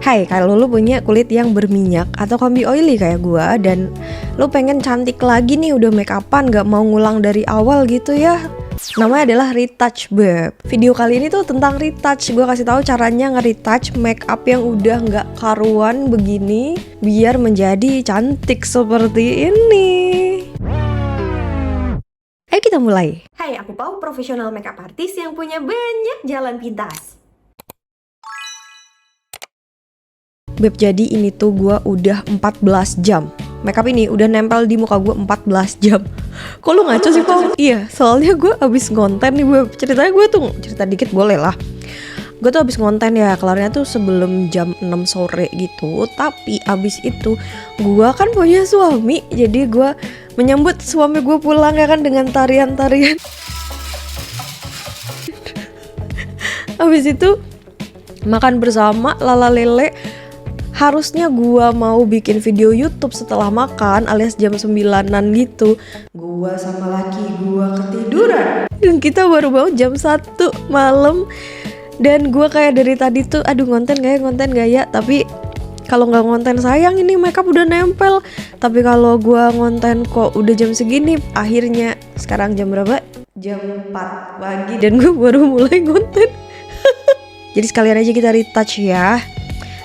Hai, kalau lu punya kulit yang berminyak atau combi oily kayak gua dan lu pengen cantik lagi nih udah make upan gak mau ngulang dari awal gitu ya. Namanya adalah retouch beb. Video kali ini tuh tentang retouch. Gua kasih tahu caranya nge-retouch make up yang udah gak karuan begini biar menjadi cantik seperti ini. Ayo kita mulai. Hai, aku Pau, profesional makeup artist yang punya banyak jalan pintas. Beb, jadi ini tuh gue udah 14 jam makeup ini udah nempel di muka gue 14 jam. Kok lu ngaco sih, Pau? Iya, soalnya gue abis ngonten nih Beb. Ceritanya gue tuh, cerita dikit boleh lah. Gue tuh abis ngonten ya, kelarnya tuh sebelum jam 6 sore gitu. Tapi abis itu gue kan punya suami, jadi gue menyambut suami gue pulang ya kan dengan tarian-tarian. Abis itu makan bersama, lala lele. Harusnya gua mau bikin video YouTube setelah makan alias jam 9-an gitu. Gua sama laki gua ketiduran. Dan kita baru bangun jam 1 malam. Dan gua kayak dari tadi tuh aduh ngonten gak ya. Tapi kalau nggak ngonten sayang ini makeup udah nempel. Tapi kalau gua ngonten kok udah jam segini. Akhirnya sekarang jam berapa? Jam 4 pagi dan gua baru mulai ngonten. Jadi sekalian aja kita retouch ya.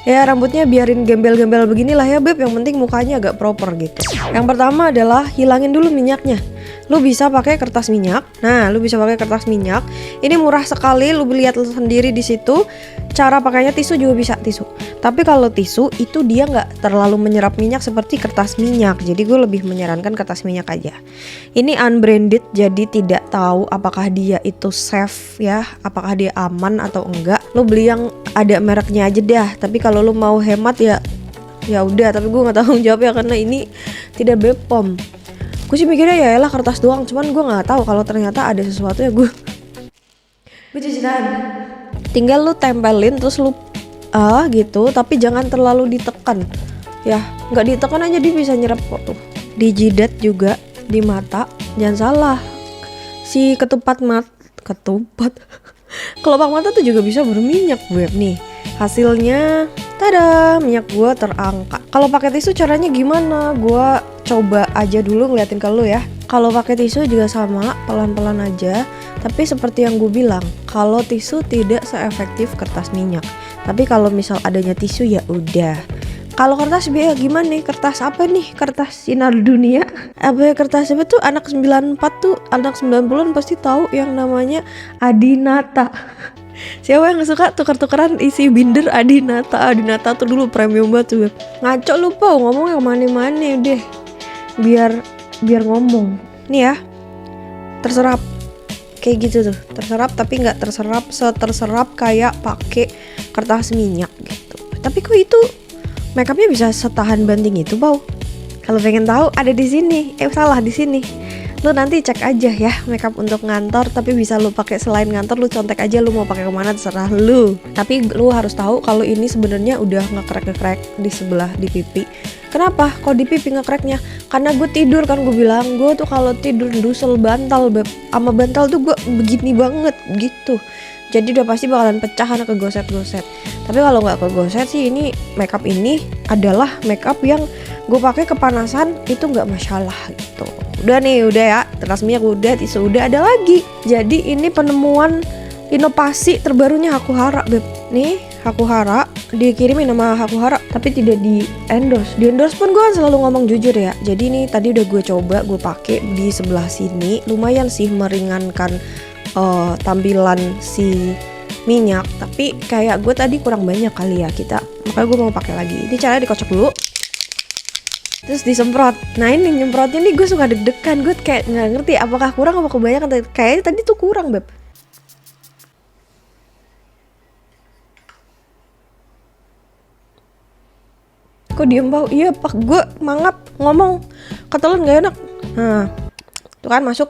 Ya rambutnya biarin gembel-gembel beginilah ya Beb, yang penting mukanya agak proper gitu. Yang pertama adalah hilangin dulu minyaknya. Lu bisa pakai kertas minyak. Nah, lu bisa pakai kertas minyak. Ini murah sekali, lu lihat sendiri di situ. Cara pakainya tisu juga bisa tisu. Tapi kalau tisu itu dia nggak terlalu menyerap minyak seperti kertas minyak. Jadi gue lebih menyarankan kertas minyak aja. Ini unbranded, jadi tidak tahu apakah dia itu safe ya, apakah dia aman atau enggak. Lu beli yang ada mereknya aja dah. Tapi kalau lu mau hemat ya udah. Tapi gue nggak tanggung jawab ya karena ini tidak BPOM. Gue sih mikirnya ya elah kertas doang, cuman gue nggak tahu kalau ternyata ada sesuatu ya gue cuci tangan. Tinggal lu tempelin terus lu gitu, tapi jangan terlalu ditekan. Ya, nggak ditekan aja dia bisa nyerap kok tuh. Di jidat juga, di mata, jangan salah. Si kelopak mata tuh juga bisa berminyak Beb nih. Hasilnya tada, minyak gua terangkat. Kalau pakai tisu caranya gimana? Gua coba aja dulu ngeliatin ke lu ya. Kalau pakai tisu juga sama, pelan-pelan aja. Tapi seperti yang gue bilang, kalau tisu tidak seefektif kertas minyak. Tapi kalau misal adanya tisu ya udah. Kalau kertas biaya gimana nih? Kertas apa nih? Kertas sinar dunia? Apa ya kertas apa tuh? Anak 94 tuh, anak 90-an pasti tahu yang namanya Adinata. Siapa yang suka tuker-tukeran isi binder Adinata? Adinata tuh dulu premium banget tuh. Ngaco lu Pau, ngomongnya kemana-mana deh. Biar ngomong. Nih ya, terserap. Kayak gitu tuh, terserap tapi nggak terserap kayak pakai kertas minyak gitu. Tapi kok itu makeupnya bisa setahan banting itu, Pau? Kalau pengen tahu ada di sini. Salah di sini. Lu nanti cek aja ya makeup untuk ngantor, tapi bisa lu pakai selain ngantor, lu contek aja lu mau pakai kemana terserah lu. Tapi lu harus tahu kalau ini sebenarnya udah ngekrek di sebelah di pipi. Kenapa? Kok di pipi ngekreknya? Karena gue tidur kan, gue bilang gue tuh kalau tidur dusel bantal Beb. Sama bantal tuh gue begini banget gitu. Jadi udah pasti bakalan pecah karena kegoset-goset. Tapi kalau nggak kegoset sih ini makeup ini adalah makeup yang gue pakai kepanasan itu nggak masalah gitu. Udah nih, udah ya, kertas minyak udah, tisu udah, ada lagi. Jadi ini penemuan inovasi terbarunya Hakuhara Beb. Nih Hakuhara, dikirimin sama Hakuhara tapi tidak di endorse. Di endorse pun gue kan selalu ngomong jujur ya. Jadi ini tadi udah gue coba, gue pakai di sebelah sini, lumayan sih meringankan tampilan si minyak. Tapi kayak gue tadi kurang banyak kali ya kita, makanya gue mau pakai lagi. Ini caranya dikocok dulu, terus disemprot. Nah ini nyemprotnya nih gue suka deg-degan. Gue kayak nggak ngerti apakah kurang apa kebanyakan. Kayaknya tadi tuh kurang Beb. Kok diem Pau? Iya pak, gue mangap ngomong ketelan gak enak. Nah tuh kan masuk.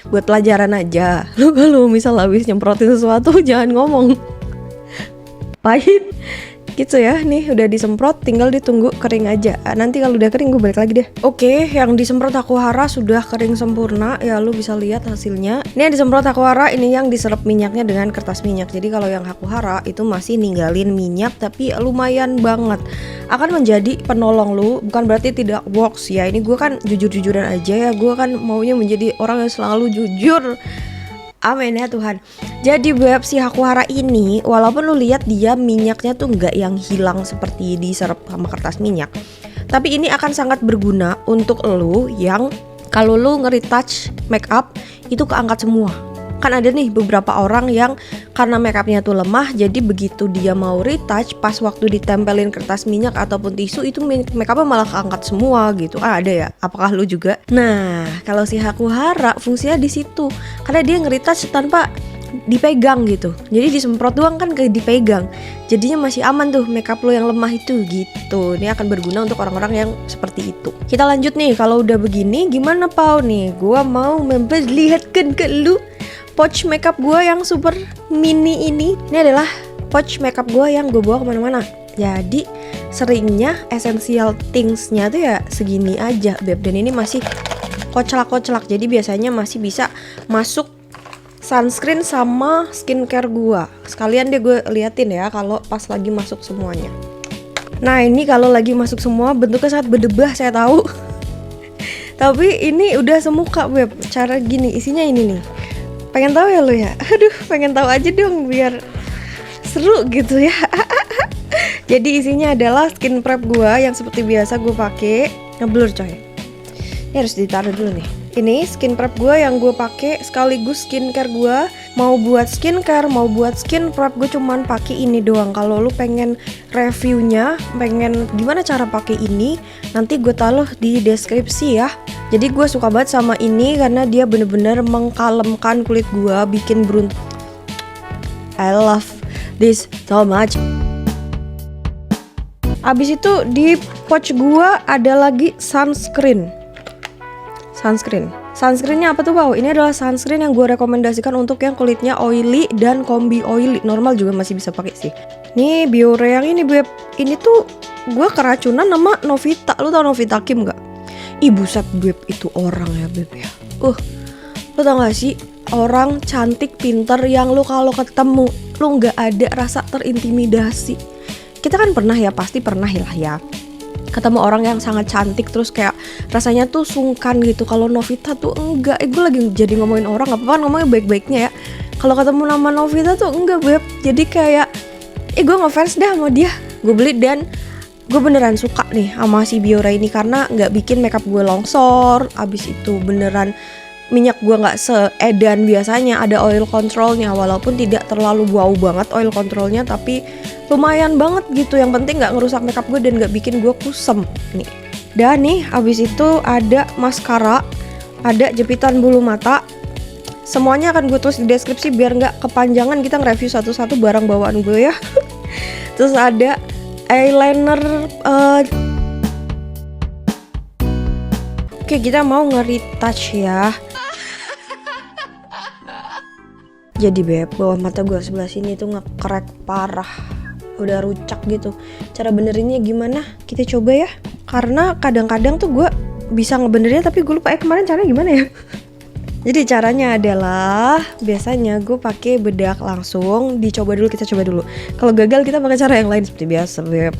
Buat pelajaran aja. Lu kalau misal habis nyemprotin sesuatu jangan ngomong pahit. Gitu ya, nih udah disemprot, tinggal ditunggu kering aja. Nanti kalau udah kering gue balik lagi deh. Oke, yang disemprot Aquahara sudah kering sempurna. Ya lu bisa lihat hasilnya. Ini yang disemprot Aquahara, ini yang diserap minyaknya dengan kertas minyak. Jadi kalau yang Aquahara itu masih ninggalin minyak, tapi lumayan banget. Akan menjadi penolong lu, bukan berarti tidak works ya. Ini gue kan jujur-jujuran aja ya. Gue kan maunya menjadi orang yang selalu jujur. Amin ya Tuhan. Jadi beb, si Aquahara ini walaupun lu lihat dia minyaknya tuh nggak yang hilang seperti diserap sama kertas minyak, tapi ini akan sangat berguna untuk lu yang kalau lu nge-retouch make up itu keangkat semua. Kan ada nih beberapa orang yang karena makeupnya tuh lemah, jadi begitu dia mau retouch pas waktu ditempelin kertas minyak ataupun tisu itu makeupnya malah keangkat semua gitu. Ada ya? Apakah lu juga? Nah, kalau si Aquahara fungsinya di situ. Karena dia nge-retouch tanpa dipegang gitu. Jadi disemprot doang kan kayak dipegang. Jadinya masih aman tuh makeup lo yang lemah itu gitu. Ini akan berguna untuk orang-orang yang seperti itu. Kita lanjut nih, kalau udah begini gimana Pau nih? Gua mau memperlihatkan ke lu pouch makeup gue yang super mini ini. Ini adalah pouch makeup gue yang gue bawa kemana-mana. Jadi seringnya essential thingsnya tuh ya segini aja beb. Dan ini masih koclak-koclak. Jadi biasanya masih bisa masuk sunscreen sama skincare gue. Sekalian deh gue liatin ya kalau pas lagi masuk semuanya. Nah ini kalau lagi masuk semua bentuknya sangat berdebah saya tahu. Tapi ini udah semuka beb. Cara gini, isinya ini nih. Pengen tahu ya lo ya? Aduh, pengen tahu aja dong biar seru gitu ya. Jadi isinya adalah skin prep gua yang seperti biasa gue pakai. Ngeblur coy. Ini harus ditaruh dulu nih. Ini skin prep gua yang gue pakai sekaligus skincare gua. Mau buat skincare, mau buat skin prep, gue cuman pakai ini doang. Kalau lu pengen reviewnya, pengen gimana cara pakai ini, nanti gue taruh di deskripsi ya. Jadi gue suka banget sama ini karena dia bener-bener mengkalemkan kulit gue, bikin beruntung. I love this so much. Abis itu di pouch gue ada lagi sunscreen. Sunscreennya apa tuh Pau? Ini adalah sunscreen yang gue rekomendasikan untuk yang kulitnya oily dan combi oily. Normal juga masih bisa pakai sih. Nih Biore yang ini beb. Ini tuh gue keracunan sama Novita. Lu tau Novita Kim gak? Ih buset beb, itu orang ya beb ya. Lu tau gak sih, orang cantik pinter yang lu kalau ketemu lu gak ada rasa terintimidasi. Kita kan pernah ya, pasti pernah ya ketemu orang yang sangat cantik terus kayak rasanya tuh sungkan gitu. Kalau Novita tuh enggak. Gue lagi jadi ngomongin orang, gak apa-apa ngomongin baik-baiknya ya. Kalau ketemu nama Novita tuh enggak beb. Jadi kayak gue ngefans dah sama dia. Gue beli dan gue beneran suka nih sama si Biore ini karena gak bikin makeup gue longsor. Abis itu beneran minyak gue gak seedan biasanya. Ada oil controlnya, walaupun tidak terlalu wow banget oil controlnya, tapi lumayan banget gitu. Yang penting gak ngerusak makeup gue dan gak bikin gue kusem nih. Dan nih abis itu ada maskara, ada jepitan bulu mata. Semuanya akan gue tulis di deskripsi biar gak kepanjangan kita nge-review satu-satu barang bawaan gue ya. Terus ada eyeliner. Oke, kita mau nge-retouch ya. Jadi beb, bawah mata gue sebelah sini tuh ngekrek parah, udah rucak gitu. Cara benerinnya gimana? Kita coba ya. Karena kadang-kadang tuh gue bisa ngebenerinnya tapi gue lupa kemarin caranya gimana ya. Jadi caranya adalah biasanya gue pakai bedak langsung, kita coba dulu. Kalau gagal kita pakai cara yang lain seperti biasa beb.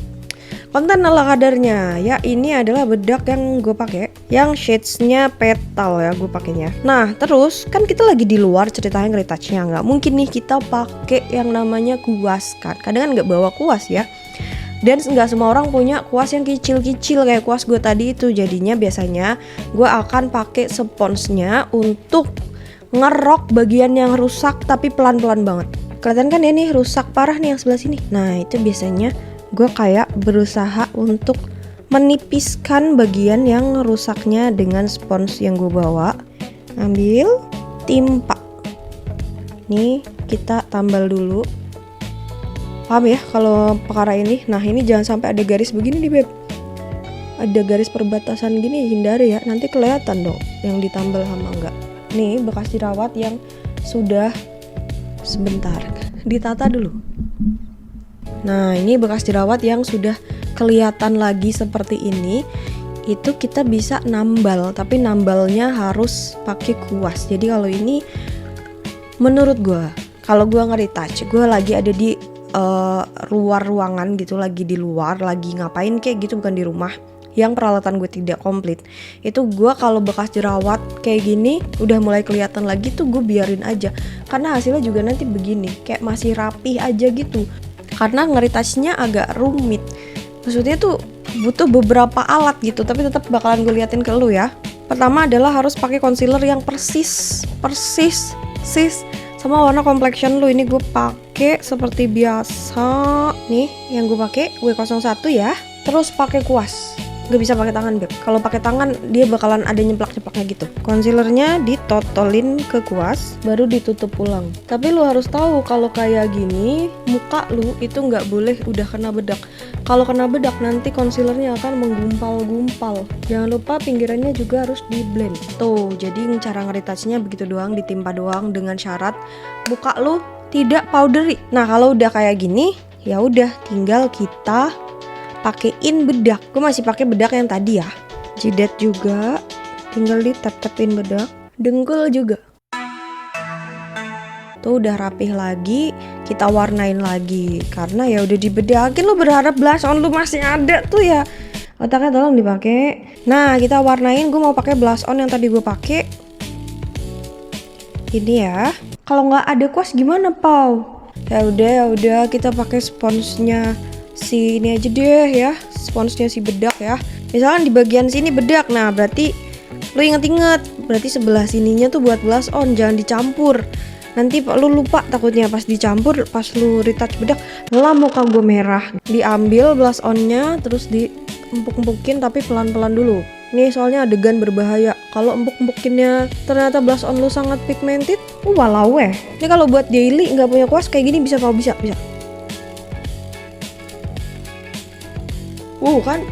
Konten ala kadarnya ya, ini adalah bedak yang gue pakai, yang shadesnya petal ya gue pakainya. Nah terus kan kita lagi di luar ceritanya nge-retouchnya, nggak mungkin nih kita pakai yang namanya kuas kan. Kadang kan nggak bawa kuas ya. Dan nggak semua orang punya kuas yang kecil-kecil kayak kuas gue tadi itu. Jadinya biasanya gue akan pakai sponsnya untuk ngerok bagian yang rusak tapi pelan-pelan banget. Kelihatan kan ya nih rusak parah nih yang sebelah sini. Nah itu biasanya gue kayak berusaha untuk menipiskan bagian yang rusaknya dengan spons yang gue bawa. Ambil, timpa. Nih kita tambal dulu. Paham ya kalau perkara ini? Nah ini jangan sampai ada garis begini nih beb. Ada garis perbatasan gini, hindari ya. Nanti kelihatan dong yang ditambal sama enggak. Nih bekas jerawat yang sudah sebentar ditata dulu. Nah, ini bekas jerawat yang sudah kelihatan lagi seperti ini, itu kita bisa nambal, tapi nambalnya harus pakai kuas. Jadi kalau ini menurut gue, kalau gue nge-retouch, gue lagi ada di luar ruangan gitu, lagi di luar, lagi ngapain kayak gitu, bukan di rumah, yang peralatan gue tidak komplit, itu gue kalau bekas jerawat kayak gini udah mulai kelihatan lagi tuh gue biarin aja, karena hasilnya juga nanti begini, kayak masih rapih aja gitu. Karena nge-retouchnya agak rumit, maksudnya tuh butuh beberapa alat gitu, tapi tetap bakalan gue liatin ke lu ya. Pertama adalah harus pakai concealer yang persis sama warna complexion lu. Ini gue pakai seperti biasa nih, yang gue pakai W01 ya. Terus pakai kuas, gak bisa pakai tangan beb. Kalau pakai tangan dia bakalan ada nyeplak-nyeplaknya gitu. Concealernya ditotolin ke kuas, baru ditutup ulang. Tapi lu harus tahu kalau kayak gini muka lu itu nggak boleh udah kena bedak. Kalau kena bedak nanti concealernya akan menggumpal-gumpal. Jangan lupa pinggirannya juga harus di blend. Tuh, jadi cara nge-retouchnya begitu doang, ditimpa doang dengan syarat muka lu tidak powdery. Nah kalau udah kayak gini, ya udah tinggal kita pakein bedak. Gue masih pakai bedak yang tadi ya. Jidat juga tinggal ditap-tapin bedak. Dengkul juga. Tuh udah rapih lagi, kita warnain lagi. Karena ya udah dibedakin, lo berharap blush on lu masih ada tuh ya. Otaknya tolong dipakai. Nah, kita warnain. Gue mau pakai blush on yang tadi gue pakai. Ini ya. Kalau nggak ada kuas gimana, Pau? Ya udah kita pakai sponsnya si ini aja deh ya, sponsnya si bedak ya. Misalkan di bagian sini bedak, nah berarti lu inget-inget, berarti sebelah sininya tuh buat blush on, jangan dicampur. Nanti lu lupa takutnya pas dicampur, pas lu retouch bedak, lah muka gue merah. Diambil blush onnya, terus diempuk-empukin tapi pelan-pelan dulu. Nih soalnya adegan berbahaya. Kalau empuk-empukinnya ternyata blush on lu sangat pigmented, walau weh. Ini kalau buat daily nggak punya kuas kayak gini bisa kau bisa. Kan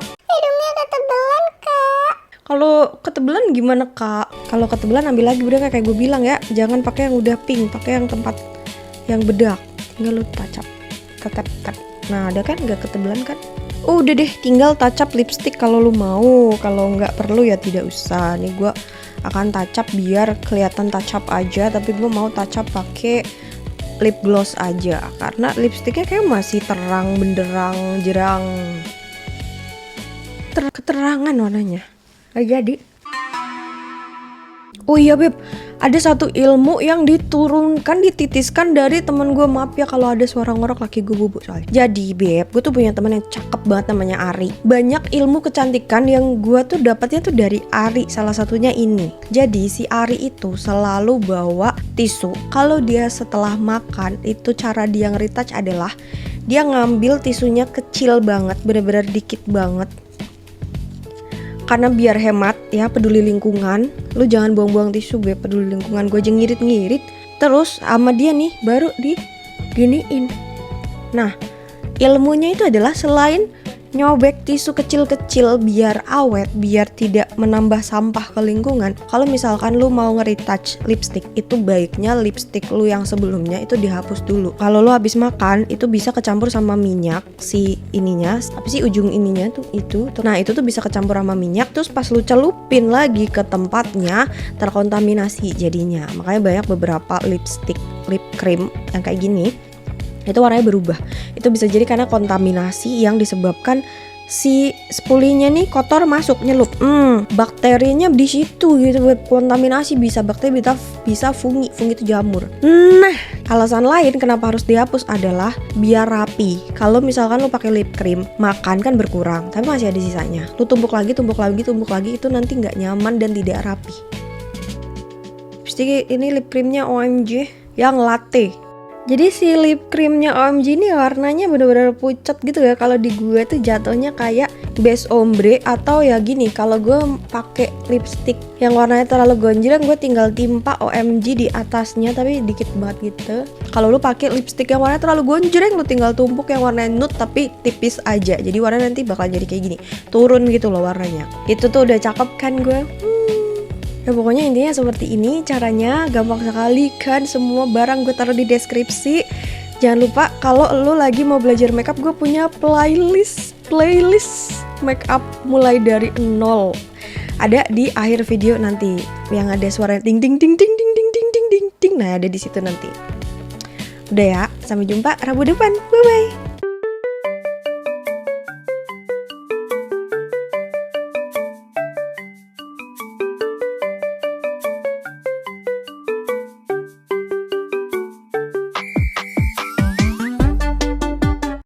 Hidungnya ketebelan, Kak. kalau ketebelan gimana, Kak? Kalau ketebelan ambil lagi bedaknya kayak gue bilang ya. Jangan pakai yang udah pink, pakai yang tempat yang bedak. Tinggal lu tacap, tap. Nah, ada kan nggak ketebelan kan? Udah deh, tinggal tacap lipstick kalau lu mau. Kalau nggak perlu ya tidak usah. Nih gue akan tacap biar kelihatan tacap aja, tapi gue mau tacap pakai lip gloss aja karena lipstiknya kayak masih terang benderang jerang, keterangan warnanya gak jadi. Oh iya beb, ada satu ilmu yang dititiskan dari temen gue. Maaf ya kalau ada suara ngorok, laki gue bubuk soalnya. Jadi beb, gue tuh punya temen yang cakep banget namanya Ari. Banyak ilmu kecantikan yang gue tuh dapatnya tuh dari Ari. Salah satunya ini. Jadi si Ari itu selalu bawa tisu. Kalau dia setelah makan, itu cara dia nge-retouch adalah dia ngambil tisunya kecil banget, bener-bener dikit banget. Karena biar hemat ya, peduli lingkungan. Lu jangan buang-buang tisu beb, peduli lingkungan. Gue aja ngirit-ngirit. Terus sama dia nih baru diginiin. Nah ilmunya itu adalah selain nyobek tisu kecil-kecil biar awet, biar tidak menambah sampah ke lingkungan. Kalau misalkan lu mau nge-retouch lipstick, itu baiknya lipstick lu yang sebelumnya itu dihapus dulu. Kalau lu habis makan, itu bisa kecampur sama minyak si ininya, apa sih ujung ininya tuh itu. Nah itu tuh bisa kecampur sama minyak, terus pas lu celupin lagi ke tempatnya, terkontaminasi jadinya. Makanya banyak beberapa lipstick, lip cream yang kayak gini itu warnanya berubah. Itu bisa jadi karena kontaminasi yang disebabkan si spulinya nih kotor masuk nyelup. Bakterinya di situ gitu. Kontaminasi bisa bakteri, bisa fungi itu jamur. Nah, alasan lain kenapa harus dihapus adalah biar rapi. Kalau misalkan lu pakai lip cream, makan kan berkurang, tapi masih ada sisanya. Lu tumpuk lagi itu nanti nggak nyaman dan tidak rapi. Lipstick ini lip creamnya OMG yang latte. Jadi si lip creamnya OMG ini warnanya bener-bener pucat gitu ya. Kalau di gue tuh jatuhnya kayak base ombre, atau ya gini, kalau gue pakai lipstick yang warnanya terlalu gonjreng, gue tinggal timpa OMG di atasnya tapi dikit banget gitu. Kalau lu pakai lipstick yang warnanya terlalu gonjreng, lu tinggal tumpuk yang warnanya nude tapi tipis aja. Jadi warnanya nanti bakal jadi kayak gini, turun gitu loh warnanya. Itu tuh udah cakep kan gue. Ya pokoknya intinya seperti ini caranya, gampang sekali kan. Semua barang gue taruh di deskripsi. Jangan lupa kalau lo lagi mau belajar makeup, gue punya playlist makeup mulai dari nol. Ada di akhir video nanti yang ada suara ding ding ding ding ding ding ding ding ding ding. Nah, ada di situ nanti. Udah ya, sampai jumpa Rabu depan. Bye bye.